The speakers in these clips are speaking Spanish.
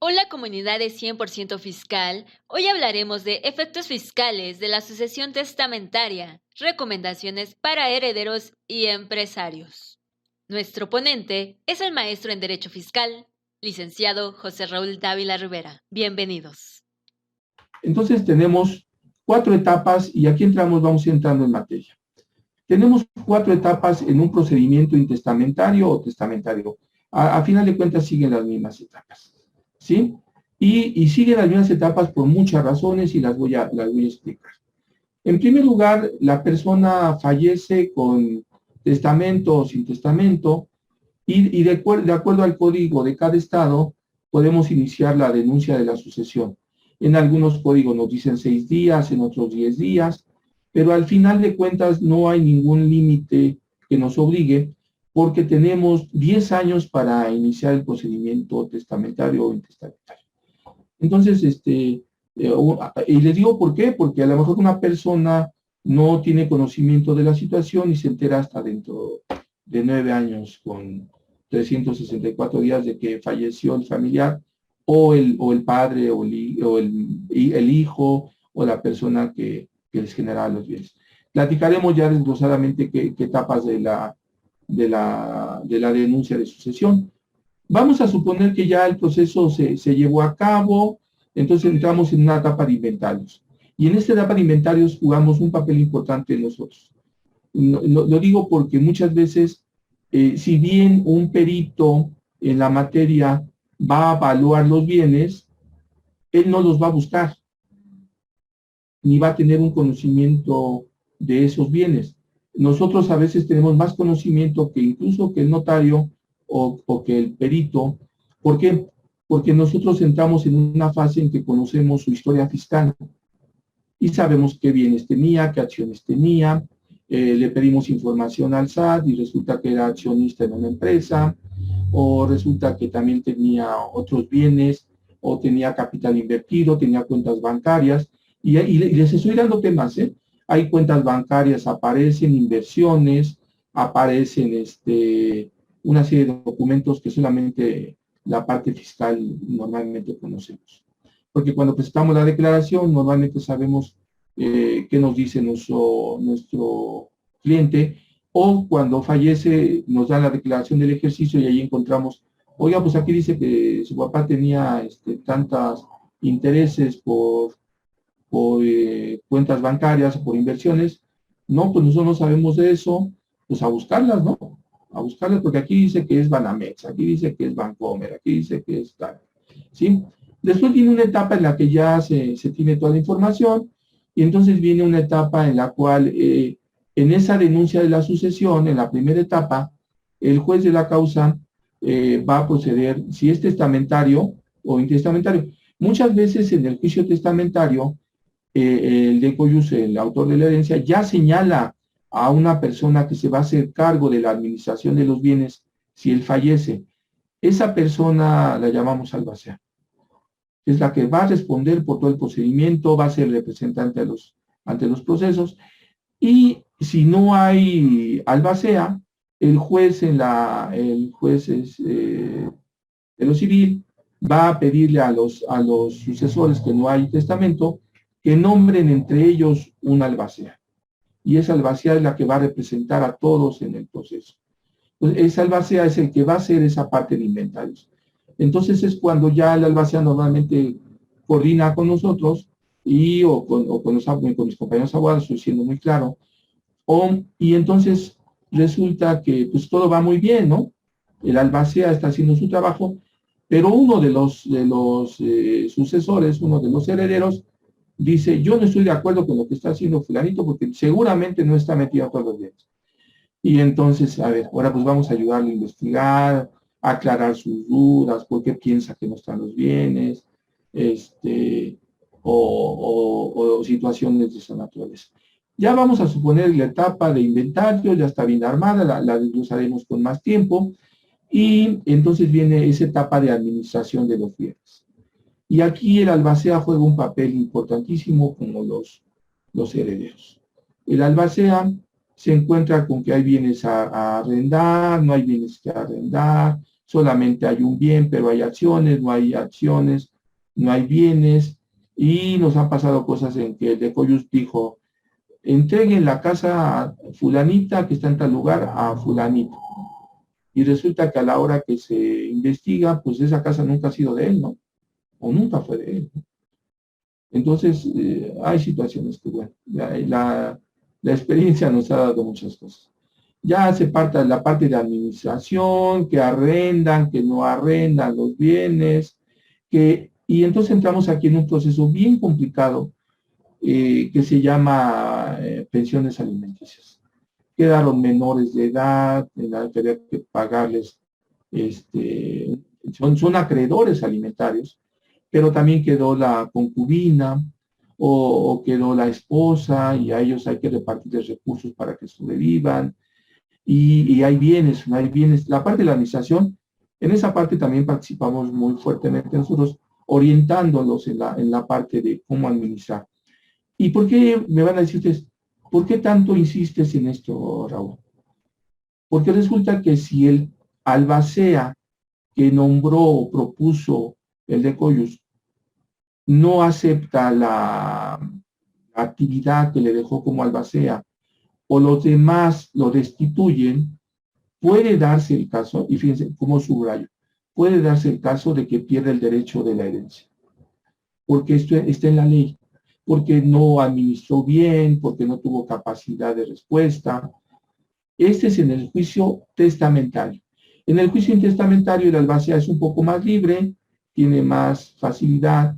Hola comunidad de 100% fiscal, hoy hablaremos de efectos fiscales de la sucesión testamentaria, recomendaciones para herederos y empresarios. Nuestro ponente es el maestro en Derecho Fiscal, licenciado José Raúl Dávila Rivera. Bienvenidos. Entonces tenemos 4 etapas y aquí vamos entrando en materia. Tenemos 4 etapas en un procedimiento intestamentario o testamentario. A final de cuentas siguen las mismas etapas, ¿sí? Y siguen las mismas etapas por muchas razones y las voy a explicar. En primer lugar, la persona fallece con testamento o sin testamento y de acuerdo al código de cada estado podemos iniciar la denuncia de la sucesión. En algunos códigos nos dicen 6 días, en otros 10 días, pero al final de cuentas no hay ningún límite que nos obligue porque tenemos 10 años para iniciar el procedimiento testamentario o intestamentario. Entonces, y les digo por qué, porque a lo mejor una persona no tiene conocimiento de la situación y se entera hasta dentro de 9 años con 364 días de que falleció el familiar o el padre o el hijo o la persona que les generaba los bienes. Platicaremos ya desglosadamente qué etapas de la denuncia de sucesión. Vamos a suponer que ya el proceso se llevó a cabo, entonces entramos en una etapa de inventarios. Y en esta etapa de inventarios jugamos un papel importante nosotros. Lo digo porque muchas veces, si bien un perito en la materia va a evaluar los bienes, él no los va a buscar, ni va a tener un conocimiento de esos bienes. Nosotros a veces tenemos más conocimiento que incluso que el notario o que el perito. ¿Por qué? Porque nosotros entramos en una fase en que conocemos su historia fiscal y sabemos qué bienes tenía, qué acciones tenía, le pedimos información al SAT y resulta que era accionista en una empresa, o resulta que también tenía otros bienes, o tenía capital invertido, tenía cuentas bancarias, y les estoy dando temas, ¿eh? Hay cuentas bancarias, aparecen inversiones, aparecen una serie de documentos que solamente la parte fiscal normalmente conocemos. Porque cuando presentamos la declaración, normalmente sabemos qué nos dice nuestro cliente, o cuando fallece nos da la declaración del ejercicio y ahí encontramos, oiga, pues aquí dice que su papá tenía tantos intereses por cuentas bancarias o por inversiones. No, pues nosotros no sabemos de eso, pues a buscarlas, ¿no? A buscarlas, porque aquí dice que es Banamex, aquí dice que es Bancomer, aquí dice que es tal, ¿sí? Después viene una etapa en la que ya se tiene toda la información y entonces viene una etapa en la cual en esa denuncia de la sucesión, en la primera etapa, el juez de la causa va a proceder, si es testamentario o intestamentario. Muchas veces en el juicio testamentario, el de Coyus, el autor de la herencia, ya señala a una persona que se va a hacer cargo de la administración de los bienes si él fallece. Esa persona la llamamos albacea. Es la que va a responder por todo el procedimiento, va a ser representante ante los procesos, y si no hay albacea, el juez de lo civil va a pedirle a los sucesores que no hay testamento que nombren entre ellos un albacea. Y esa albacea es la que va a representar a todos en el proceso. Pues esa albacea es el que va a hacer esa parte de inventarios. Entonces es cuando ya el albacea normalmente coordina con nosotros o con mis compañeros abogados, estoy siendo muy claro, y entonces resulta que pues todo va muy bien, ¿no? El albacea está haciendo su trabajo, pero uno de los sucesores, uno de los herederos, dice, yo no estoy de acuerdo con lo que está haciendo fulanito porque seguramente no está metido a todos los bienes. Y entonces, a ver, ahora pues vamos a ayudarle a investigar, a aclarar sus dudas, por qué piensa que no están los bienes, o situaciones de esa naturaleza. Ya vamos a suponer la etapa de inventario, ya está bien armada, la desglosaremos con más tiempo, y entonces viene esa etapa de administración de los bienes. Y aquí el albacea juega un papel importantísimo como los herederos. El albacea se encuentra con que hay bienes a arrendar, no hay bienes que arrendar, solamente hay un bien, pero hay acciones, no hay bienes, y nos han pasado cosas en que el de Coyus dijo, entreguen la casa a fulanita que está en tal lugar a fulanito. Y resulta que a la hora que se investiga, pues esa casa nunca ha sido de él, ¿no? O nunca fue de él. Entonces, hay situaciones que, bueno, la experiencia nos ha dado muchas cosas. Ya se parte de la parte de administración, que arrendan, que no arrendan los bienes, y entonces entramos aquí en un proceso bien complicado que se llama pensiones alimenticias. Quedaron menores de edad, había que pagarles, son acreedores alimentarios, pero también quedó la concubina o quedó la esposa y a ellos hay que repartirles recursos para que sobrevivan. Y hay bienes, hay bienes. La parte de la administración, en esa parte también participamos muy fuertemente nosotros, orientándolos en la parte de cómo administrar. ¿Y por qué me van a decir ustedes, por qué tanto insistes en esto, Raúl? Porque resulta que si el albacea que nombró o propuso el de Coyus no acepta la actividad que le dejó como albacea o los demás lo destituyen, puede darse el caso, y fíjense cómo subrayo, puede darse el caso de que pierda el derecho de la herencia, porque esto está en la ley, porque no administró bien, porque no tuvo capacidad de respuesta. Este es en el juicio testamentario. En el juicio intestamentario el albacea es un poco más libre, tiene más facilidad,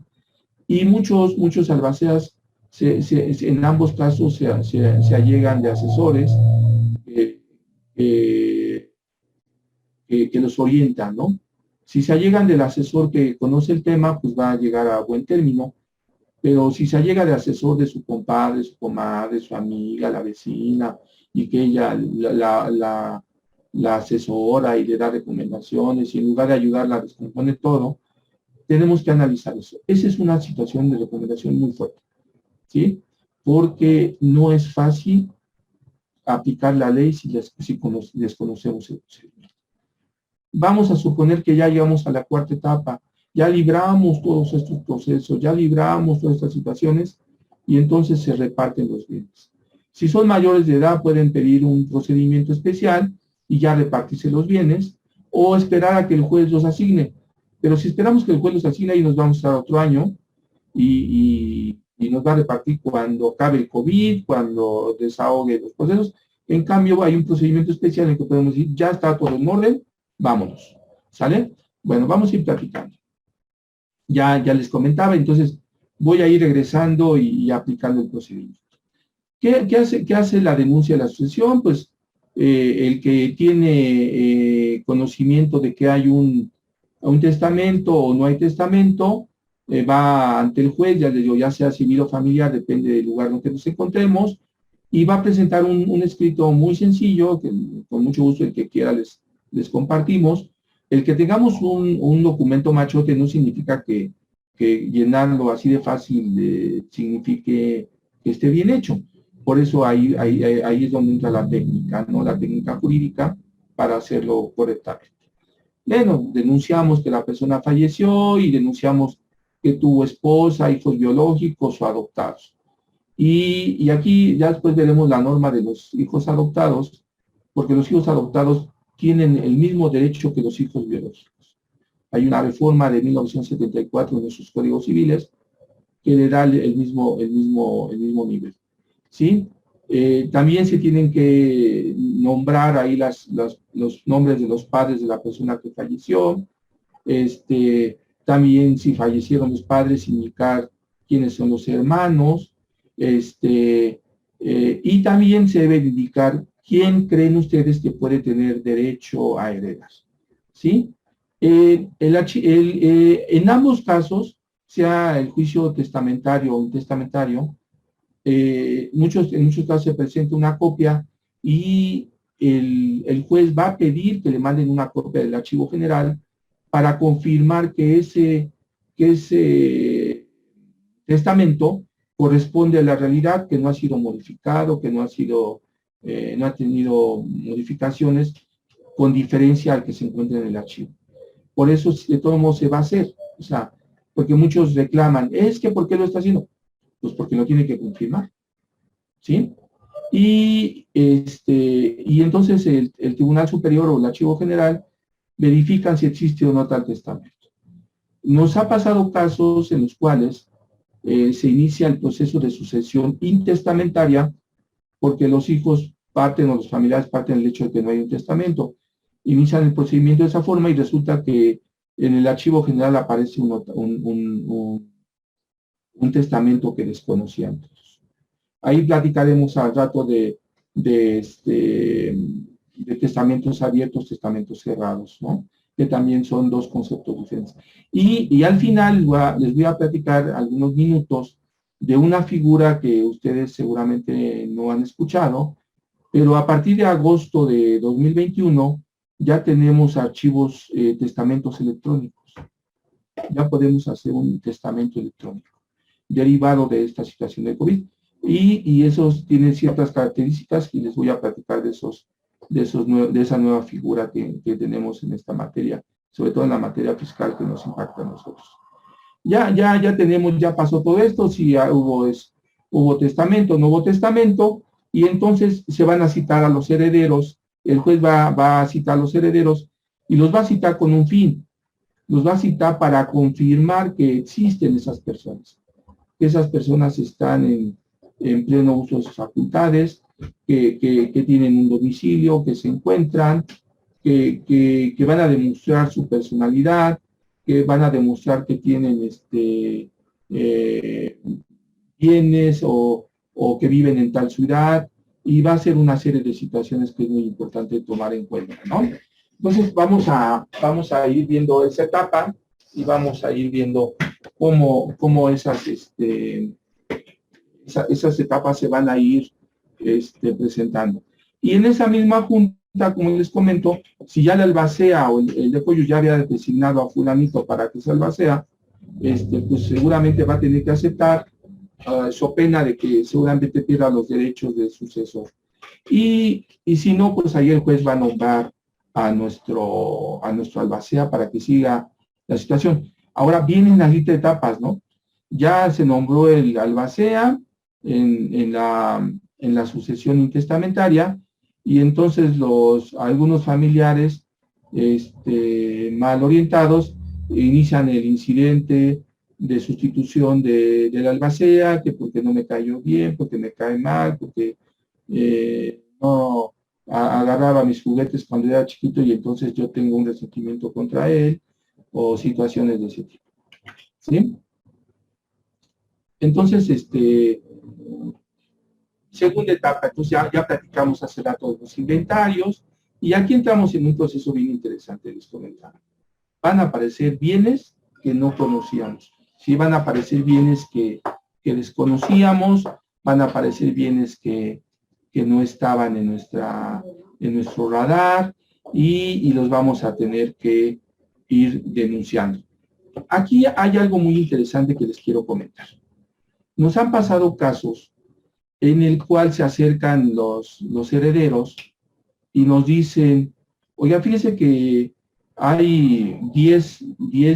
y muchos albaceas en ambos casos se allegan de asesores que los orientan, ¿no? Si se allegan del asesor que conoce el tema, pues va a llegar a buen término, pero si se allega de asesor de su compadre, su comadre, su amiga, la vecina, y que ella la asesora y le da recomendaciones, y en lugar de ayudarla descompone todo, tenemos que analizar eso. Esa es una situación de recomendación muy fuerte, ¿sí? Porque no es fácil aplicar la ley si desconocemos el procedimiento. Vamos a suponer que ya llegamos a la cuarta etapa, ya libramos todos estos procesos, ya libramos todas estas situaciones y entonces se reparten los bienes. Si son mayores de edad pueden pedir un procedimiento especial y ya repartirse los bienes o esperar a que el juez los asigne. Pero si esperamos que el juez los asigne y nos vamos a estar otro año y nos va a repartir cuando acabe el COVID, cuando desahogue los procesos. En cambio hay un procedimiento especial en el que podemos decir, ya está todo en orden, vámonos. ¿Sale? Bueno, vamos a ir platicando. Ya les comentaba, entonces voy a ir regresando y aplicando el procedimiento. ¿Qué hace la denuncia de la sucesión? Pues el que tiene conocimiento de que hay un testamento o no hay testamento, va ante el juez, ya les digo, ya sea civil o familiar, depende del lugar en el que nos encontremos, y va a presentar un escrito muy sencillo, que con mucho gusto el que quiera les compartimos. El que tengamos un documento machote no significa que llenarlo así de fácil signifique que esté bien hecho. Por eso ahí es donde entra la técnica, ¿no? La técnica jurídica para hacerlo correctamente. Bueno, denunciamos que la persona falleció y denunciamos que tuvo esposa, hijos biológicos o adoptados. Y aquí ya después veremos la norma de los hijos adoptados, porque los hijos adoptados tienen el mismo derecho que los hijos biológicos. Hay una reforma de 1974 en nuestros códigos civiles que le da el mismo nivel, ¿sí? También se tienen que nombrar ahí los nombres de los padres de la persona que falleció. También si fallecieron los padres, indicar quiénes son los hermanos. Y también se debe indicar quién creen ustedes que puede tener derecho a heredar, ¿sí? En ambos casos, sea el juicio testamentario o intestamentario, en muchos casos se presenta una copia y el juez va a pedir que le manden una copia del archivo general para confirmar que ese testamento corresponde a la realidad, que no ha sido modificado, que no ha tenido modificaciones con diferencia al que se encuentra en el archivo. por eso de todo modo se va a hacer. O sea, porque muchos reclaman, es que ¿por qué lo está haciendo? Pues porque lo tiene que confirmar, ¿sí? Y entonces el Tribunal Superior o el Archivo General verifican si existe o no tal testamento. Nos ha pasado casos en los cuales se inicia el proceso de sucesión intestamentaria porque los hijos parten o los familiares parten del hecho de que no hay un testamento. Inician el procedimiento de esa forma y resulta que en el Archivo General aparece un testamento que desconocían todos. Ahí platicaremos al rato de testamentos abiertos, testamentos cerrados, ¿no? Que también son dos conceptos diferentes. Y al final les voy a platicar algunos minutos de una figura que ustedes seguramente no han escuchado, pero a partir de agosto de 2021 ya tenemos archivos, testamentos electrónicos. Ya podemos hacer un testamento electrónico derivado de esta situación de COVID. Y esos tienen ciertas características y les voy a platicar de esa nueva figura que tenemos en esta materia, sobre todo en la materia fiscal que nos impacta a nosotros. Ya pasó todo esto, si hubo testamento, no hubo testamento, y entonces se van a citar a los herederos, el juez va a citar a los herederos y los va a citar con un fin, los va a citar para confirmar que existen esas personas, que esas personas están en pleno uso de sus facultades, que tienen un domicilio, que se encuentran, que van a demostrar su personalidad, que van a demostrar que tienen bienes o que viven en tal ciudad, y va a ser una serie de situaciones que es muy importante tomar en cuenta, ¿no? Entonces vamos a ir viendo esa etapa y vamos a ir viendo cómo esas etapas se van a ir presentando. Y en esa misma junta, como les comento, si ya la albacea o el decoyo ya había designado a fulanito para que se albacea, pues seguramente va a tener que aceptar, so pena de que seguramente pierda los derechos del sucesor. Y si no, pues ahí el juez va a nombrar a nuestro albacea para que siga la situación. Ahora vienen las etapas, ¿no? Ya se nombró el albacea en la sucesión intestamentaria, y entonces algunos familiares mal orientados inician el incidente de sustitución del albacea, que porque no me cayó bien, porque me cae mal, porque no agarraba mis juguetes cuando era chiquito y entonces yo tengo un resentimiento contra él, o situaciones de ese tipo, ¿sí? Entonces, segunda etapa, entonces ya platicamos hace rato de los inventarios, y aquí entramos en un proceso bien interesante, les comentaba. Van a aparecer bienes que no conocíamos, sí, van a aparecer bienes que desconocíamos, van a aparecer bienes que no estaban en nuestro radar, y los vamos a tener que ir denunciando. Aquí hay algo muy interesante que les quiero comentar. Nos han pasado casos en el cual se acercan los herederos y nos dicen, oiga, fíjese que hay 10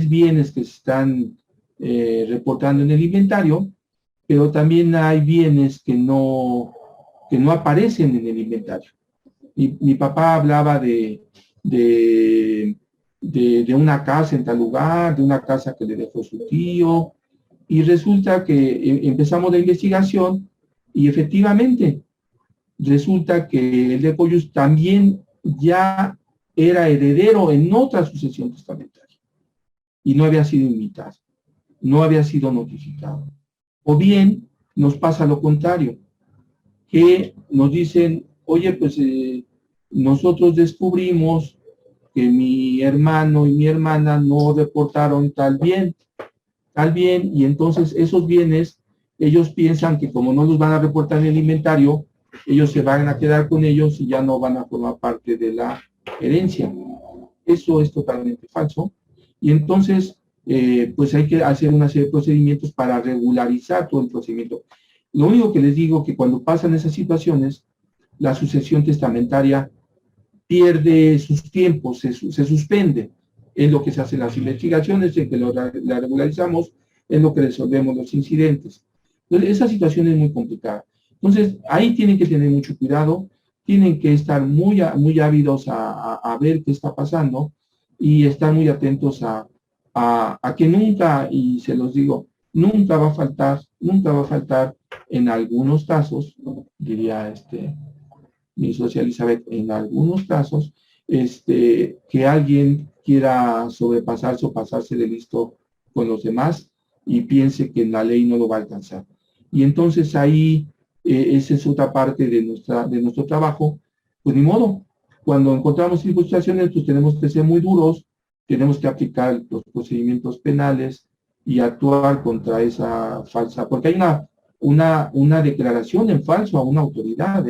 bienes que se están reportando en el inventario, pero también hay bienes que no aparecen en el inventario. Mi papá hablaba de una casa en tal lugar, de una casa que le dejó su tío, y resulta que empezamos la investigación y efectivamente resulta que el de Coyus también ya era heredero en otra sucesión testamentaria y no había sido invitado, no había sido notificado. O bien nos pasa lo contrario, que nos dicen, oye, pues nosotros descubrimos que mi hermano y mi hermana no reportaron tal bien, y entonces esos bienes, ellos piensan que como no los van a reportar en el inventario, ellos se van a quedar con ellos y ya no van a formar parte de la herencia. Eso es totalmente falso. Y entonces, pues hay que hacer una serie de procedimientos para regularizar todo el procedimiento. Lo único que les digo que cuando pasan esas situaciones, la sucesión testamentaria pierde sus tiempos, se suspende. en lo que se hacen las investigaciones, en que la regularizamos, en lo que resolvemos los incidentes. Entonces, esa situación es muy complicada. Entonces, ahí tienen que tener mucho cuidado, tienen que estar muy ávidos a ver qué está pasando y estar muy atentos a que nunca, y se los digo, nunca va a faltar en algunos casos, diría mi socia Elizabeth, en algunos casos, que alguien quiera sobrepasarse o pasarse de listo con los demás y piense que la ley no lo va a alcanzar. Y entonces ahí, esa es otra parte de nuestro trabajo, pues ni modo. Cuando encontramos circunstancias, pues tenemos que ser muy duros, tenemos que aplicar los procedimientos penales y actuar contra esa falsa, porque hay una declaración en falso a una autoridad,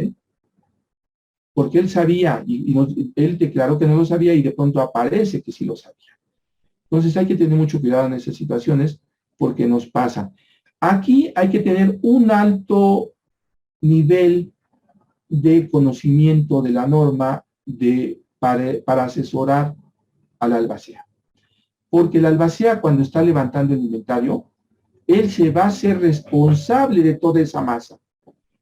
porque él sabía él declaró que no lo sabía y de pronto aparece que sí lo sabía. Entonces hay que tener mucho cuidado en esas situaciones porque nos pasa. Aquí hay que tener un alto nivel de conocimiento de la norma para asesorar al albacea. Porque el albacea, cuando está levantando el inventario, él se va a ser responsable de toda esa masa.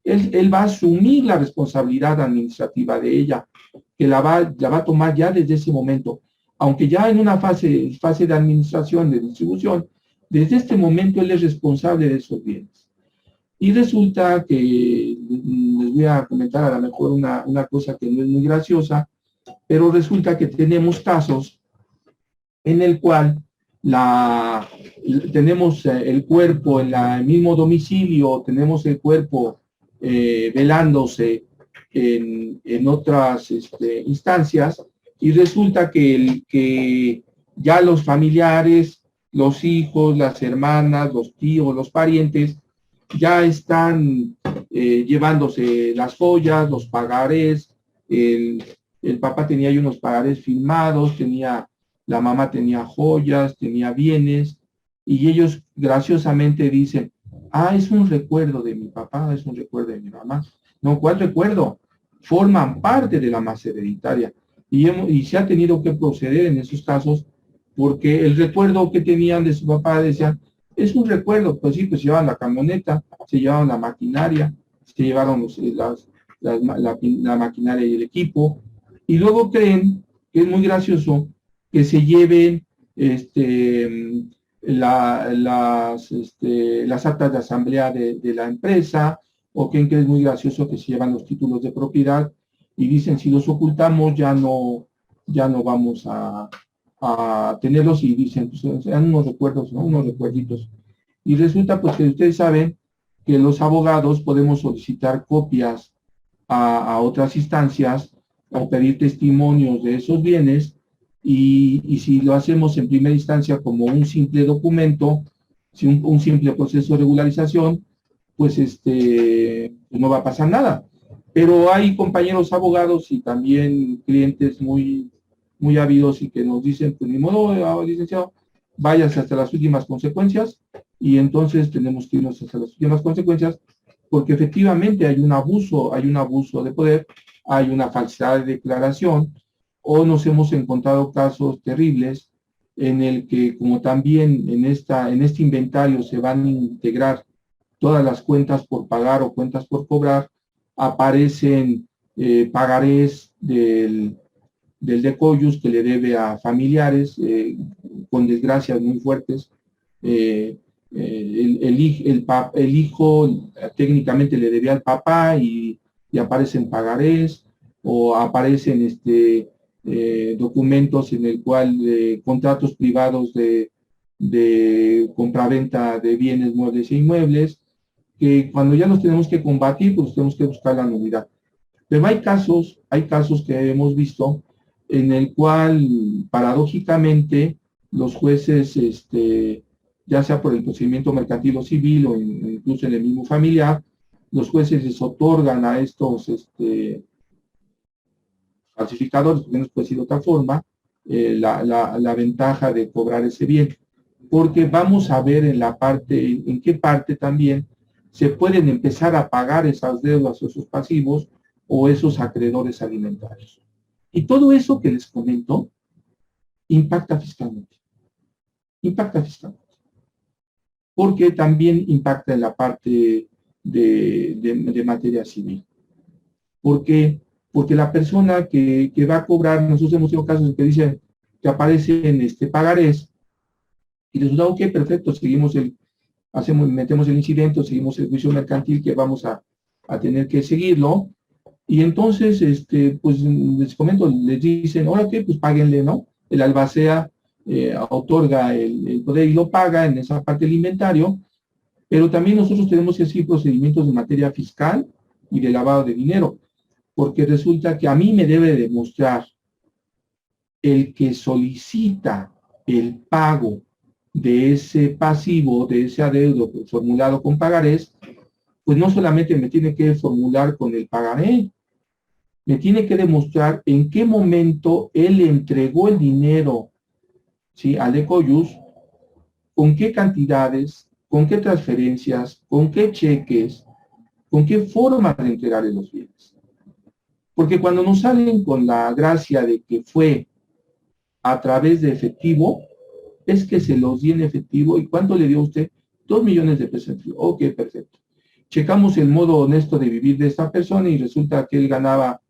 Él va a asumir la responsabilidad administrativa de ella, que la va a tomar ya desde ese momento. Aunque ya en una fase de administración, de distribución, desde este momento él es responsable de esos bienes. Y resulta que, les voy a comentar a lo mejor una cosa que no es muy graciosa, pero resulta que tenemos casos en el cual tenemos el cuerpo en el mismo domicilio, tenemos el cuerpo velándose en otras instancias, y resulta que ya los familiares, los hijos, las hermanas, los tíos, los parientes, ya están llevándose las joyas, los pagarés. El papá tenía ahí unos pagarés firmados, la mamá tenía joyas, tenía bienes, y ellos graciosamente dicen: es un recuerdo de mi papá, es un recuerdo de mi mamá. No, ¿cuál recuerdo? Forman parte de la masa hereditaria, y se ha tenido que proceder en esos casos, porque el recuerdo que tenían de su papá, decían, es un recuerdo. Pues sí, pues llevaban la camioneta, se llevaban la maquinaria, se llevaron la maquinaria y el equipo, y luego creen que es muy gracioso que se lleven las actas de asamblea de la empresa, o creen que es muy gracioso que se llevan los títulos de propiedad y dicen: si los ocultamos ya no vamos a tenerlos, y dicen, pues sean unos recuerdos, ¿no? Unos recuerditos. Y resulta pues que ustedes saben que los abogados podemos solicitar copias a otras instancias o pedir testimonios de esos bienes, y si lo hacemos en primera instancia como un simple documento, si un simple proceso de regularización, pues no va a pasar nada. Pero hay compañeros abogados y también clientes muy ávidos y que nos dicen: pues ni modo, licenciado, váyase hasta las últimas consecuencias. Y entonces tenemos que irnos hasta las últimas consecuencias, porque efectivamente hay un abuso de poder, hay una falsedad de declaración, o nos hemos encontrado casos terribles en el que, como también en este inventario se van a integrar todas las cuentas por pagar o cuentas por cobrar, aparecen pagarés del decoyus que le debe a familiares con desgracias muy fuertes. El hijo técnicamente le debía al papá, y aparecen pagarés, o aparecen documentos en el cual contratos privados de compraventa de bienes muebles e inmuebles, que cuando ya los tenemos que combatir, pues tenemos que buscar la nulidad. Pero hay casos que hemos visto en el cual, paradójicamente, los jueces, ya sea por el procedimiento mercantil o civil, o incluso en el mismo familiar, los jueces les otorgan a estos falsificadores, porque no puede decir de otra forma, la ventaja de cobrar ese bien. Porque vamos a ver en qué parte también se pueden empezar a pagar esas deudas o esos pasivos o esos acreedores alimentarios. Y todo eso que les comento impacta fiscalmente. Impacta fiscalmente. Porque también impacta en la parte de materia civil. ¿Por qué? Porque la persona que va a cobrar, nosotros hemos tenido casos que dicen que aparecen pagarés, y resulta, ok, perfecto, metemos el incidente, seguimos el juicio mercantil que vamos a tener que seguirlo, y entonces, pues les comento, les dicen, ahora ok, pues páguenle, ¿no? El albacea otorga el poder y lo paga en esa parte del inventario, pero también nosotros tenemos que seguir procedimientos de materia fiscal y de lavado de dinero, porque resulta que a mí me debe demostrar el que solicita el pago de ese pasivo, de ese adeudo formulado con pagarés, pues no solamente me tiene que formular con el pagaré, me tiene que demostrar en qué momento él le entregó el dinero, ¿sí?, al Ecoyus, con qué cantidades, con qué transferencias, con qué cheques, con qué forma de entregarle los bienes. Porque cuando nos salen con la gracia de que fue a través de efectivo, es que se los di en efectivo. ¿Y cuánto le dio a usted? 2 millones de pesos en efectivo. Ok, perfecto. Checamos el modo honesto de vivir de esta persona y resulta que él ganaba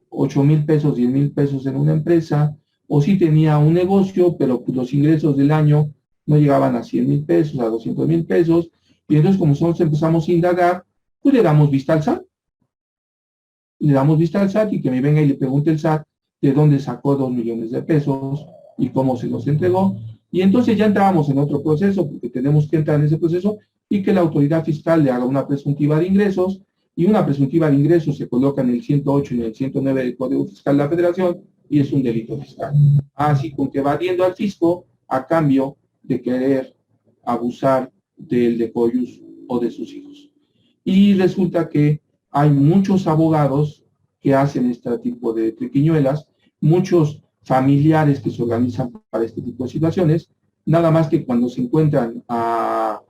8,000 pesos, 10,000 pesos en una empresa, o sí tenía un negocio, pero los ingresos del año no llegaban a 100,000 pesos, a 200,000 pesos, y entonces como nosotros empezamos a indagar, pues le damos vista al SAT. Le damos vista al SAT y que me venga y le pregunte el SAT de dónde sacó 2 millones de pesos y cómo se los entregó. Y entonces ya entrábamos en otro proceso, porque tenemos que entrar en ese proceso y que la autoridad fiscal le haga una presuntiva de ingresos, y una presuntiva de ingresos se coloca en el 108 y en el 109 del Código Fiscal de la Federación y es un delito fiscal. Así con que evadiendo al fisco a cambio de querer abusar del Decoyus o de sus hijos. Y resulta que hay muchos abogados que hacen este tipo de triquiñuelas, muchos familiares que se organizan para este tipo de situaciones, nada más que cuando se encuentran a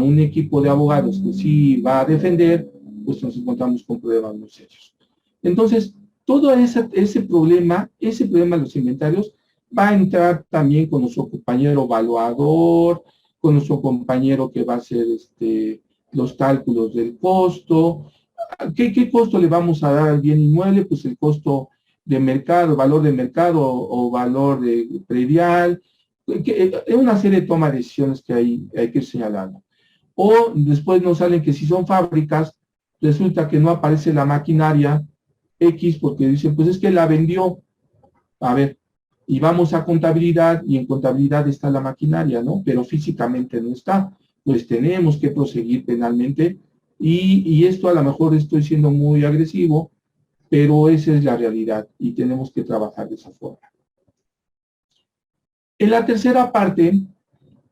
un equipo de abogados que sí va a defender, pues nos encontramos con problemas muy serios. Entonces, todo ese problema de los inventarios va a entrar también con nuestro compañero evaluador, con nuestro compañero que va a hacer los cálculos del costo. ¿Qué costo le vamos a dar al bien inmueble? Pues el costo de mercado, valor de mercado o valor de predial. Es una serie de toma de decisiones que hay que ir señalando. O después nos salen que si son fábricas, resulta que no aparece la maquinaria X porque dicen, pues es que la vendió. A ver, y vamos a contabilidad y en contabilidad está la maquinaria, ¿no? Pero físicamente no está. Pues tenemos que proseguir penalmente y esto a lo mejor estoy siendo muy agresivo, pero esa es la realidad y tenemos que trabajar de esa forma. En la tercera parte,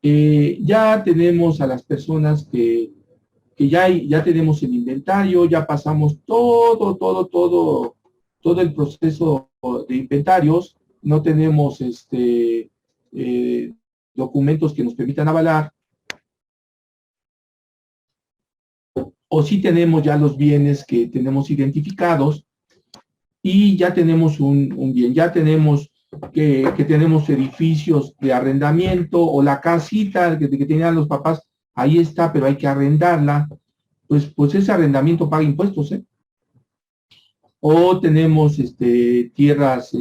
ya tenemos a las personas que ya tenemos el inventario, ya pasamos todo el proceso de inventarios, no tenemos documentos que nos permitan avalar, o sí tenemos ya los bienes que tenemos identificados y ya tenemos un bien, ya tenemos que tenemos edificios de arrendamiento o la casita que tenían los papás, ahí está, pero hay que arrendarla, pues ese arrendamiento paga impuestos, ¿eh? O tenemos tierras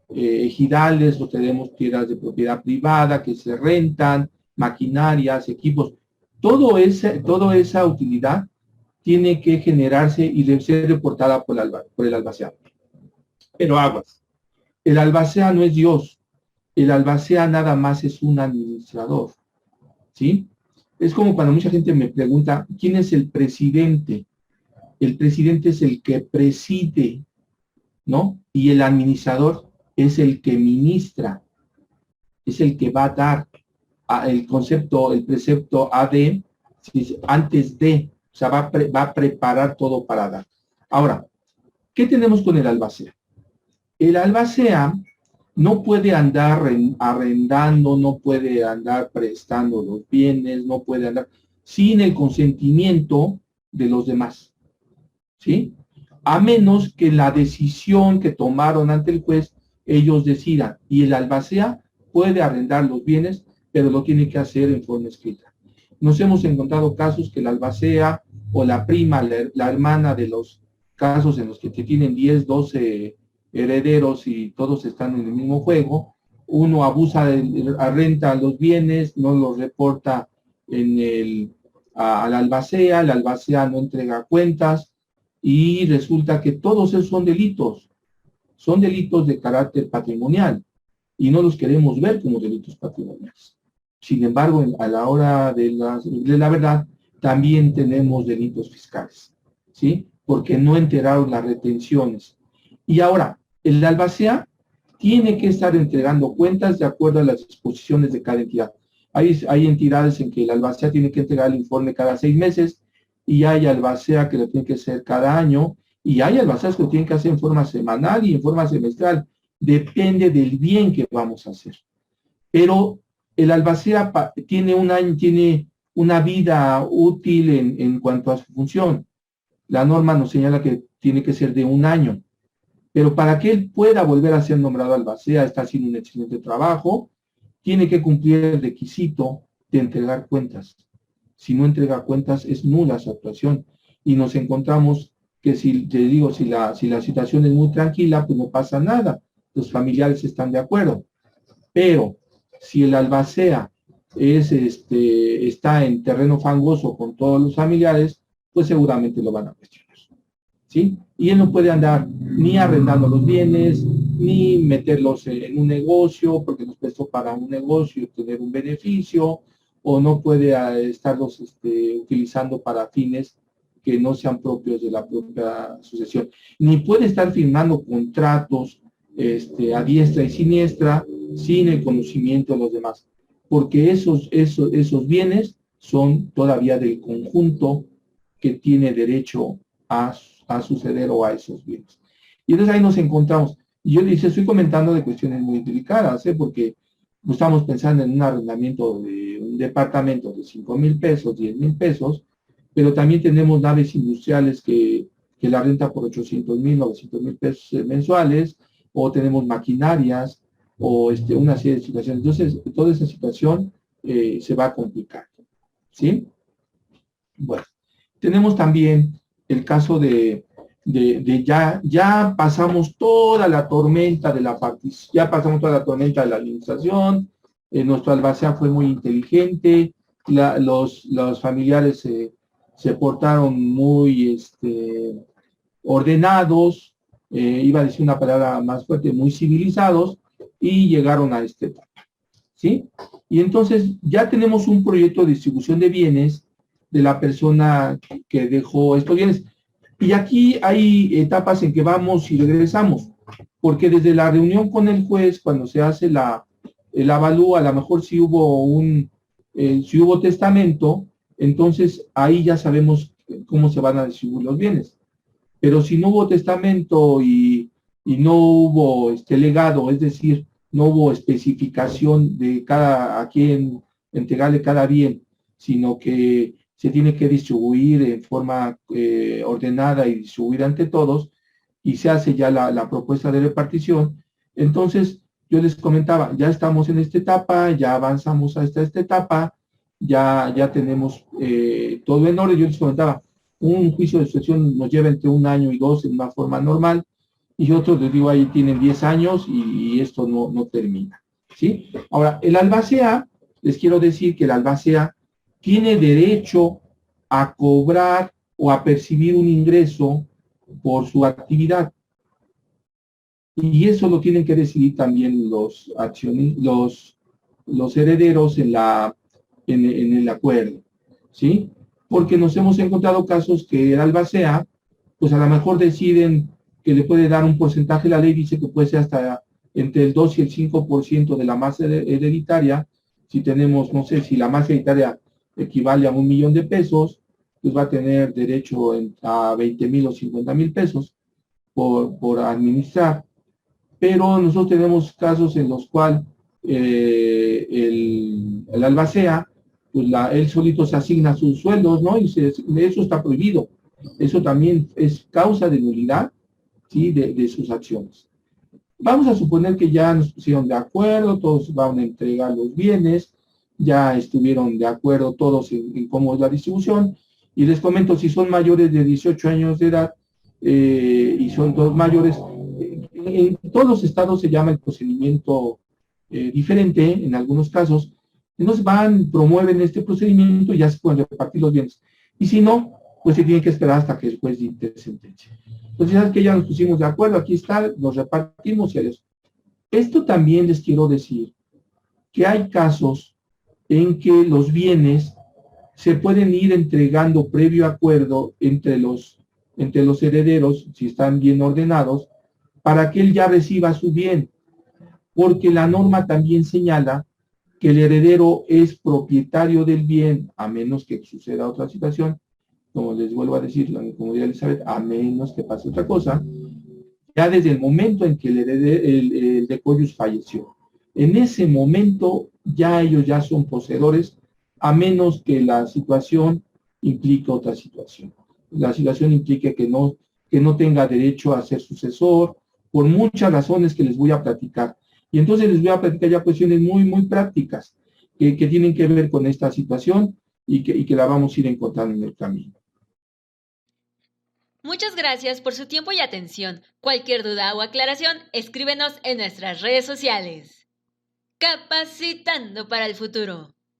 ejidales, o tenemos tierras de propiedad privada que se rentan, maquinarias, equipos, toda esa utilidad tiene que generarse y debe ser reportada por el albacea. Pero aguas, el albacea no es Dios, el albacea nada más es un administrador, ¿sí? Es como cuando mucha gente me pregunta, ¿quién es el presidente? El presidente es el que preside, ¿no? Y el administrador es el que ministra, es el que va a dar el precepto AD antes de, o sea, va a preparar todo para dar. Ahora, ¿qué tenemos con el albacea? El albacea no puede andar arrendando, no puede andar prestando los bienes, no puede andar sin el consentimiento de los demás, ¿sí? A menos que la decisión que tomaron ante el juez ellos decidan. Y el albacea puede arrendar los bienes, pero lo tiene que hacer en forma escrita. Nos hemos encontrado casos que la albacea o la prima, la hermana de los casos en los que te tienen 10, 12 herederos y todos están en el mismo juego, uno abusa, renta los bienes, no los reporta a la albacea no entrega cuentas y resulta que todos esos son delitos de carácter patrimonial y no los queremos ver como delitos patrimoniales. Sin embargo, a la hora de la verdad, también tenemos delitos fiscales, ¿sí? Porque no enteraron las retenciones. Y ahora, el albacea tiene que estar entregando cuentas de acuerdo a las disposiciones de cada entidad. Hay entidades en que el albacea tiene que entregar el informe cada 6 meses y hay albacea que lo tiene que hacer cada año y hay albaceas que lo tienen que hacer en forma semanal y en forma semestral. Depende del bien que vamos a hacer. Pero el albacea tiene una vida útil en cuanto a su función. La norma nos señala que tiene que ser de 1 año. Pero para que él pueda volver a ser nombrado albacea, está haciendo un excelente trabajo, tiene que cumplir el requisito de entregar cuentas. Si no entrega cuentas, es nula su actuación. Y nos encontramos que si la situación es muy tranquila, pues no pasa nada. Los familiares están de acuerdo. Pero si el albacea está en terreno fangoso con todos los familiares, pues seguramente lo van a cuestionar, ¿sí? Y él no puede andar ni arrendando los bienes, ni meterlos en un negocio, porque los prestó para un negocio y obtener un beneficio, o no puede estarlos utilizando para fines que no sean propios de la propia sucesión. Ni puede estar firmando contratos a diestra y siniestra sin el conocimiento de los demás, porque esos bienes son todavía del conjunto que tiene derecho a suceder o a esos bienes. Y entonces ahí nos encontramos. Y yo les estoy comentando de cuestiones muy delicadas, porque estamos pensando en un arrendamiento de un departamento de 5,000 pesos, 10,000 pesos, pero también tenemos naves industriales que la renta por 800,000, 900,000 pesos mensuales, o tenemos maquinarias, o una serie de situaciones. Entonces, toda esa situación se va a complicar, ¿sí? Bueno, tenemos también el caso de ya pasamos toda la tormenta de la partición, ya pasamos toda la tormenta de la administración, nuestro albacea fue muy inteligente, los familiares se portaron muy ordenados, iba a decir una palabra más fuerte, muy civilizados, y llegaron a este etapa, ¿sí? Y entonces ya tenemos un proyecto de distribución de bienes de la persona que dejó estos bienes. Y aquí hay etapas en que vamos y regresamos, porque desde la reunión con el juez, cuando se hace el avalúo, a lo mejor si hubo testamento, entonces ahí ya sabemos cómo se van a distribuir los bienes. Pero si no hubo testamento y no hubo legado, es decir, no hubo especificación de a quién entregarle cada bien, sino que se tiene que distribuir en forma ordenada y distribuir ante todos, y se hace ya la propuesta de repartición. Entonces, yo les comentaba, ya estamos en esta etapa, ya avanzamos hasta esta etapa, ya tenemos todo en orden. Yo les comentaba, un juicio de sucesión nos lleva entre 1 año y 2 en una forma normal, y otros les digo, ahí tienen 10 años y esto no termina, ¿sí? Ahora, el albacea, les quiero decir que el albacea tiene derecho a cobrar o a percibir un ingreso por su actividad. Y eso lo tienen que decidir también los herederos en el acuerdo, ¿sí? Porque nos hemos encontrado casos que el albacea, pues a lo mejor deciden que le puede dar un porcentaje, la ley dice que puede ser hasta entre el 2 y el 5% de la masa hereditaria. Si tenemos, no sé, si la masa hereditaria equivale a 1,000,000 de pesos, pues va a tener derecho a 20,000 o 50,000 pesos por administrar. Pero nosotros tenemos casos en los cuales el albacea, pues él solito se asigna sus sueldos, ¿no? Y eso está prohibido. Eso también es causa de nulidad, ¿sí? de sus acciones. Vamos a suponer que ya nos pusieron de acuerdo, todos van a entregar los bienes, ya estuvieron de acuerdo todos en cómo es la distribución, y les comento, si son mayores de 18 años de edad y son todos mayores, en todos los estados se llama el procedimiento diferente, en algunos casos, entonces promueven este procedimiento y ya se pueden repartir los bienes. Y si no, pues se tiene que esperar hasta que el juez dicte sentencia. Entonces, ya que ya nos pusimos de acuerdo, aquí está, nos repartimos y adiós. Esto también les quiero decir que hay casos en que los bienes se pueden ir entregando previo acuerdo entre los herederos, si están bien ordenados, para que él ya reciba su bien, porque la norma también señala que el heredero es propietario del bien, a menos que suceda otra situación, como les vuelvo a decir, como diría Elizabeth, a menos que pase otra cosa, ya desde el momento en que el de Coyus falleció. En ese momento ya ellos ya son poseedores, a menos que la situación implique otra situación. La situación implique que no tenga derecho a ser sucesor, por muchas razones que les voy a platicar. Y entonces les voy a platicar ya cuestiones muy, muy prácticas que tienen que ver con esta situación y que la vamos a ir encontrando en el camino. Muchas gracias por su tiempo y atención. Cualquier duda o aclaración, escríbenos en nuestras redes sociales. Capacitando para el futuro.